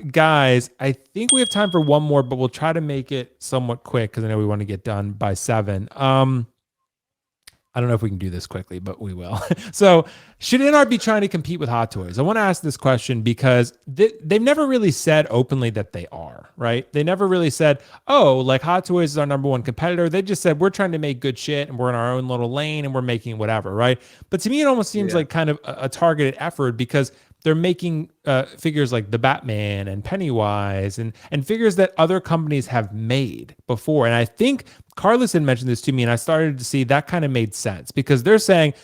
Guys, I think we have time for one more, but we'll try to make it somewhat quick because I know we want to get done by 7. I don't know if we can do this quickly, but we will. So, should InArt be trying to compete with Hot Toys? I want to ask this question because they've never really said openly that they are, right? They never really said, oh, like Hot Toys is our number one competitor. They just said, we're trying to make good shit and we're in our own little lane and we're making whatever, right? But to me, it almost seems like kind of a targeted effort because they're making figures like the Batman and Pennywise and figures that other companies have made before. And I think Carlos had mentioned this to me, and I started to see that kind of made sense because they're saying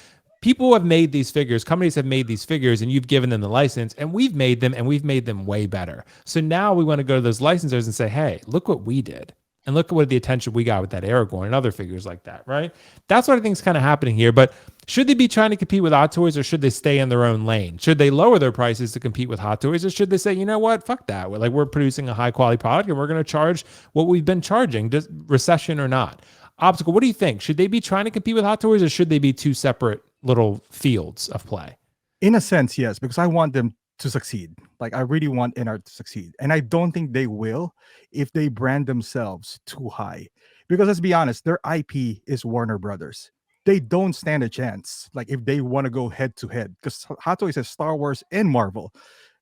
people have made these figures, companies have made these figures, and you've given them the license, and we've made them, and we've made them way better. So now we want to go to those licensors and say, hey, look what we did. And look at what the attention we got with that Aragorn and other figures like that, right? That's what I think is kind of happening here. But should they be trying to compete with Hot Toys or should they stay in their own lane? Should they lower their prices to compete with Hot Toys or should they say, you know what, fuck that. We're producing a high quality product and we're going to charge what we've been charging, just recession or not. Obstacle, what do you think? Should they be trying to compete with Hot Toys or should they be two separate little fields of play? In a sense, yes, because I want them to succeed. Like I really want InArt to succeed. And I don't think they will if they brand themselves too high. Because let's be honest, their IP is Warner Brothers. They don't stand a chance. Like if they want to go head to head, because Hot Toys has Star Wars and Marvel.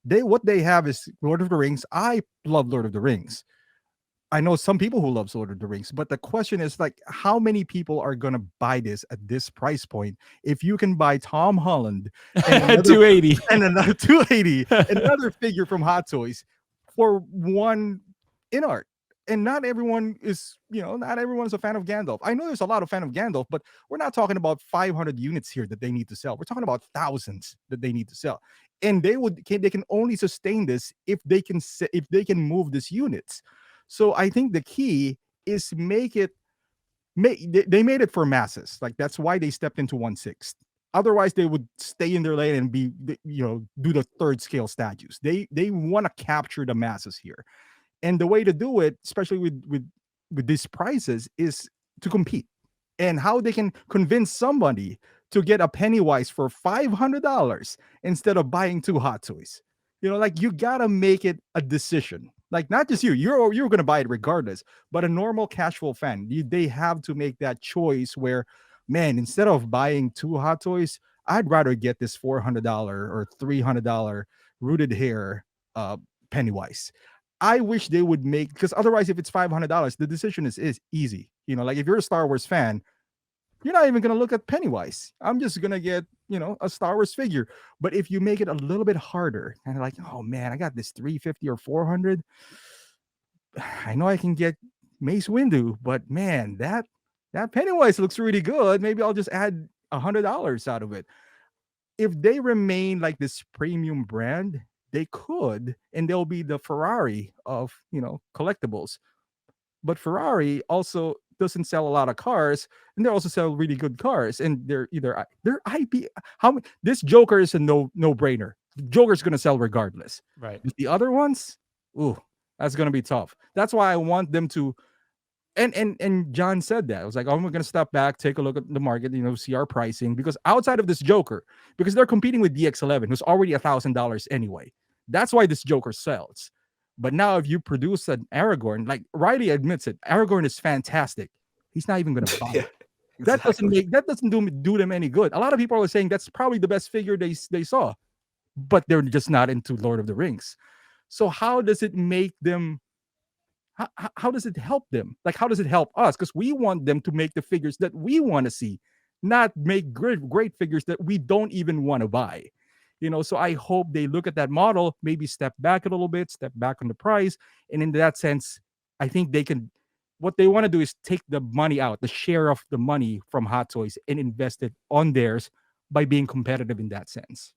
What they have is Lord of the Rings. I love Lord of the Rings. I know some people who love Lord of the Rings, but the question is like, how many people are gonna buy this at this price point? If you can buy Tom Holland and 280 and another 280, another figure from Hot Toys for one InArt. And not everyone is, not everyone's a fan of Gandalf. I know there's a lot of fan of Gandalf, but we're not talking about 500 units here that they need to sell. We're talking about thousands that they need to sell, and they can only sustain this if they can move these units. So I think the key is they made it for masses. Like that's why they stepped into 1/6. Otherwise, they would stay in their lane and do the third scale statues. They want to capture the masses here, and the way to do it, especially with these prices, is to compete. And how they can convince somebody to get a Pennywise for $500 instead of buying 2 Hot Toys. Like you gotta make it a decision. Like not just you're going to buy it regardless, but a normal casual fan, they have to make that choice where, man, instead of buying 2 Hot Toys, I'd rather get this $400 or $300 rooted hair Pennywise. I wish they would make, because otherwise, if it's $500, the decision is easy. Like if you're a Star Wars fan, you're not even going to look at Pennywise. I'm just going to get, a Star Wars figure. But if you make it a little bit harder, and like, oh man, I got this 350 or 400. I know I can get Mace Windu, but man, that Pennywise looks really good. Maybe I'll just add $100 out of it. If they remain like this premium brand, they could, and they'll be the Ferrari of, collectibles. But Ferrari also doesn't sell a lot of cars, and they also sell really good cars. And they're their IP. This Joker is a no-brainer. Joker's gonna sell regardless. Right. The other ones, ooh, that's gonna be tough. That's why I want them to. And John said that. I was like, oh, we're gonna step back, take a look at the market, see our pricing, because outside of this Joker, because they're competing with DX11, who's already $1,000 anyway. That's why this Joker sells. But now if you produce an Aragorn, like Riley admits it, Aragorn is fantastic. He's not even going to buy it. Exactly. That doesn't do them any good. A lot of people are saying that's probably the best figure they saw, but they're just not into Lord of the Rings. So how does it make them? How does it help them? Like how does it help us? Because we want them to make the figures that we want to see, not make great figures that we don't even want to buy. So I hope they look at that model, maybe step back a little bit, step back on the price. And in that sense, I think they can, what they want to do is take the money out, the share of the money from Hot Toys and invest it on theirs by being competitive in that sense.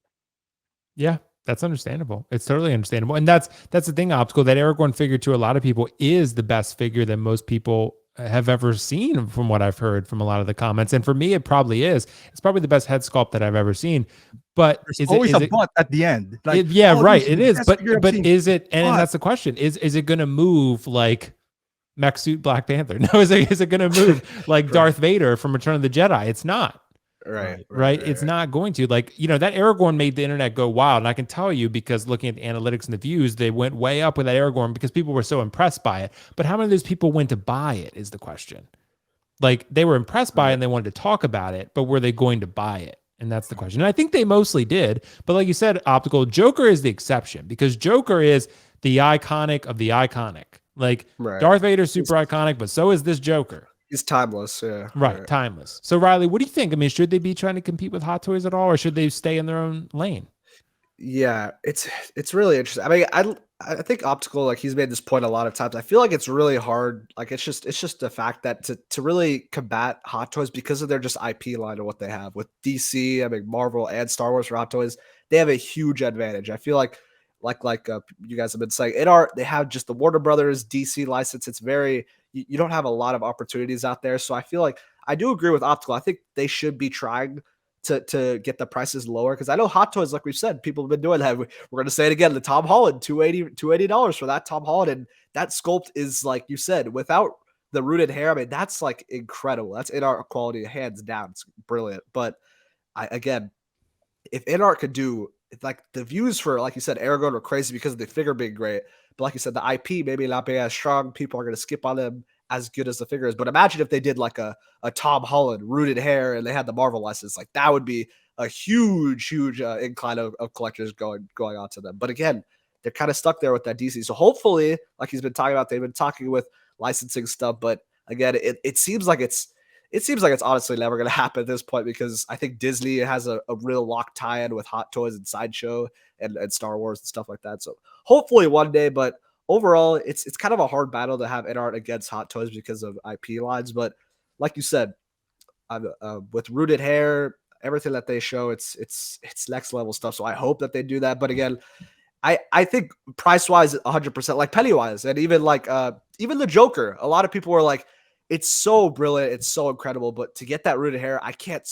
Yeah, that's understandable. It's totally understandable. And that's the thing, Optical, that Aragorn figure to a lot of people is the best figure that most people have ever seen, from what I've heard from a lot of the comments. And for me, it probably is. It's probably the best head sculpt that I've ever seen. But there's always a but at the end. Like, right. It is. But is it, and that's the question, is it going to move like Mech Suit Black Panther? No, is it going to move like Darth Vader from Return of the Jedi? It's not. Right. It's not going to, like, that Aragorn made the internet go wild. And I can tell you, because looking at the analytics and the views, they went way up with that Aragorn because people were so impressed by it. But how many of those people went to buy it is the question. Like, they were impressed by it and they wanted to talk about it, but were they going to buy it? And that's the question. And I think they mostly did. But like you said, Optical, Joker is the exception, because Joker is the iconic of the iconic. Like, Darth Vader's super iconic, but so is this Joker. He's timeless. Yeah. Right. Timeless. So, Riley, what do you think? I mean, should they be trying to compete with Hot Toys at all, or should they stay in their own lane? Yeah, it's really interesting. I mean, I think Optical, like, he's made this point a lot of times. I feel like it's really hard. Like, it's just the fact that to really combat Hot Toys, because of their just IP line of what they have with DC, I mean, Marvel and Star Wars for Hot Toys, they have a huge advantage. I feel like you guys have been saying, InArt, they have just the Warner Brothers DC license. It's very, you don't have a lot of opportunities out there. So I feel like I do agree with Optical. I think they should be trying to get the prices lower, because I know Hot Toys, like we've said, people have been doing that. We're going to say it again, the Tom Holland, $280 for that Tom Holland, and that sculpt is, like you said, without the rooted hair, I mean, that's like incredible. That's InArt quality, hands down. It's brilliant. But again, if InArt could do, like, the views for, like you said, Aragorn were crazy because of the figure being great, but like you said, the IP maybe not being as strong, people are going to skip on them as good as the figure is. But imagine if they did like a Tom Holland rooted hair and they had the Marvel license, like, that would be a huge incline of collectors going on to them. But again, they're kind of stuck there with that DC. So hopefully, like he's been talking about, they've been talking with licensing stuff. But again, it seems like it's honestly never going to happen at this point, because I think Disney has a real lock tie-in with Hot Toys and Sideshow and Star Wars and stuff like that. So hopefully one day, but overall, it's kind of a hard battle to have InArt against Hot Toys because of IP lines. But like you said, with rooted hair, everything that they show, it's next level stuff. So I hope that they do that. But again, I think price wise, 100%, like Pennywise, and even even the Joker. A lot of people were like, it's so brilliant, it's so incredible, but to get that rooted hair, I can't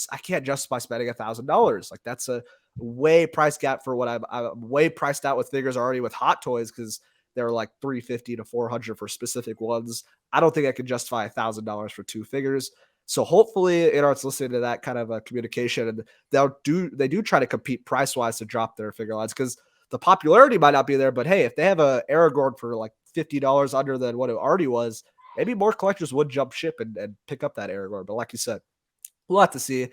justify spending $1,000. Like, that's a way price gap for what I'm way priced out with figures already with Hot Toys, because they're like $350 to $400 for specific ones. I don't think I could justify $1,000 for two figures. So hopefully InArt's listening to that kind of a communication, and they do try to compete price wise to drop their figure lines, because the popularity might not be there. But hey, if they have a Aragorn for like $50 under than what it already was, maybe more collectors would jump ship and pick up that Aragorn. But like you said, we'll have to see.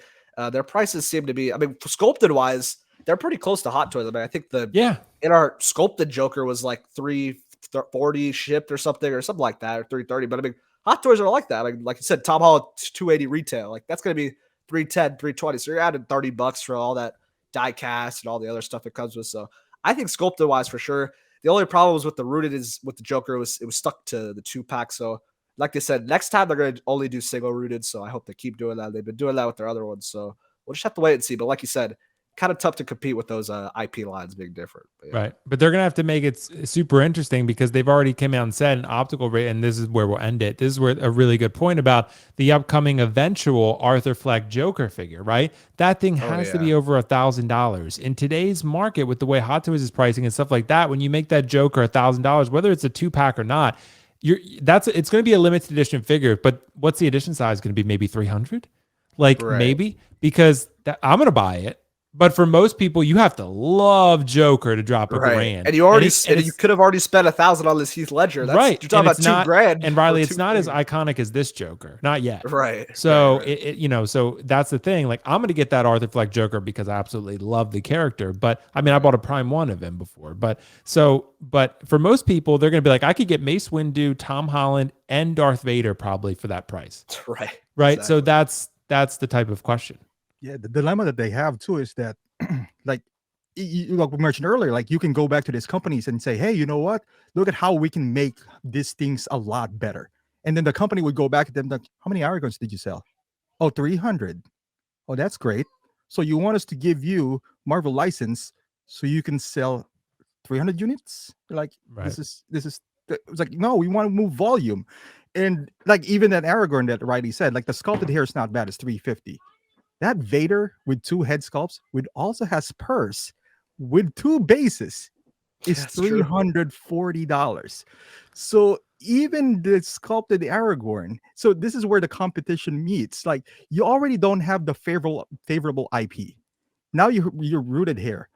Their prices seem to be, I mean, sculpted wise, they're pretty close to Hot Toys. I mean, I think InArt sculpted Joker was like $340 shipped or something like that, or $330. But I mean, Hot Toys are like that. Like you said, Tom Holland $280 retail. Like, that's going to be $310, $320. So you're adding $30 for all that die cast and all the other stuff it comes with. So I think sculpted wise, for sure. The only problem was with the rooted is with the Joker, it was stuck to the 2-pack. So like they said, next time they're going to only do single rooted. So I hope they keep doing that. They've been doing that with their other ones. So we'll just have to wait and see. But like you said, kind of tough to compete with those IP lines being different. But yeah. Right. But they're going to have to make it super interesting, because they've already came out and said an optical rate, and this is where we'll end it. This is where a really good point about the upcoming eventual Arthur Fleck Joker figure, right? That thing has to be over $1,000 in today's market with the way Hot Toys is pricing and stuff like that. When you make that Joker $1,000, whether it's a 2-pack or not, it's going to be a limited edition figure. But what's the edition size going to be? Maybe 300? Like, maybe, because I'm going to buy it. But for most people, you have to love Joker to drop $1,000. And you could have already spent $1,000 on this Heath Ledger. That's, right. You're talking about $2,000. And Riley, it's not as iconic as this Joker. Not yet. Right. So so that's the thing. Like, I'm going to get that Arthur Fleck Joker because I absolutely love the character. But I mean, I bought a Prime 1 of him before. But for most people, they're going to be like, I could get Mace Windu, Tom Holland, and Darth Vader probably for that price. Right. Right. Exactly. So that's the type of question. Yeah, the dilemma that they have too is that, like we mentioned earlier, like, you can go back to these companies and say, hey, you know what? Look at how we can make these things a lot better. And then the company would go back at them like, how many Aragorns did you sell? Oh, 300. Oh, that's great. So you want us to give you Marvel license so you can sell 300 units? Like, this is it's like, no, we want to move volume. And like, even that Aragorn that Riley said, like, the sculpted hair is not bad. It's $350. That Vader with 2 head sculpts, with also has purse with 2 bases, is That's true. $340. So even the sculpted Aragorn, so this is where the competition meets. Like you already don't have the favorable IP. Now you're rooted here.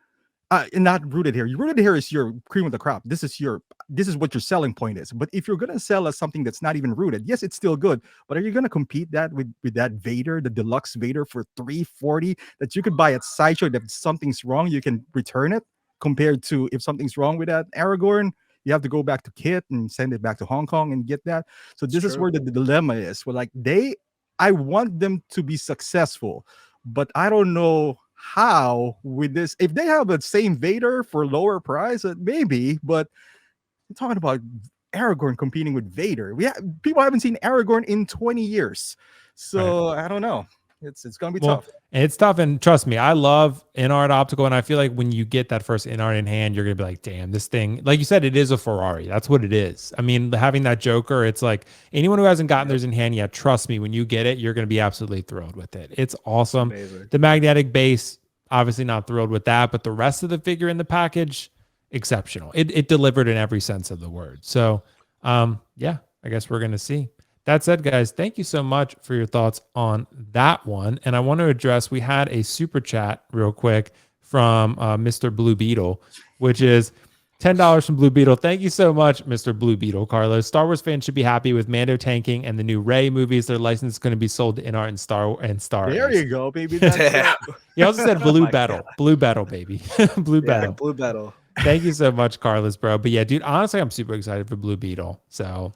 Not rooted here. Your rooted here is your cream of the crop. This is what your selling point is. But if you're gonna sell us something that's not even rooted, yes, it's still good. But are you gonna compete that with that Vader, the deluxe Vader for $340 that you could buy at Sideshow? That if something's wrong, you can return it. Compared to if something's wrong with that Aragorn, you have to go back to Kit and send it back to Hong Kong and get that. So this is true. where the dilemma is. Where like I want them to be successful, but I don't know how with this. If they have the same Vader for lower price, maybe. But I'm talking about Aragorn competing with Vader. People haven't seen Aragorn in 20 years, so I don't know. It's gonna be tough. And it's tough, and trust me, I love InArt optical, and I feel like when you get that first InArt in hand, you're gonna be like, damn, this thing, like you said, it is a Ferrari. That's what it is. I mean, having that Joker, it's like anyone who hasn't gotten theirs in hand yet, trust me, when you get it, you're gonna be absolutely thrilled with it. It's awesome. Amazing. The magnetic base, obviously not thrilled with that, but the rest of the figure in the package, exceptional. It delivered in every sense of the word. So yeah, I guess we're gonna see. That said, guys, thank you so much for your thoughts on that one. And I want to address, we had a super chat real quick from Mr. Blue Beetle, which is $10 from Blue Beetle. Thank you so much, Mr. Blue Beetle, Carlos. Star Wars fans should be happy with Mando tanking and the new Rey movies. Their license is going to be sold to InArt and Star. There you go, baby. That's He also said Blue my Beetle. God. Blue Beetle, baby. Blue Yeah, Beetle. Blue Beetle. Thank you so much, Carlos, bro. But yeah, dude, honestly, I'm super excited for Blue Beetle. So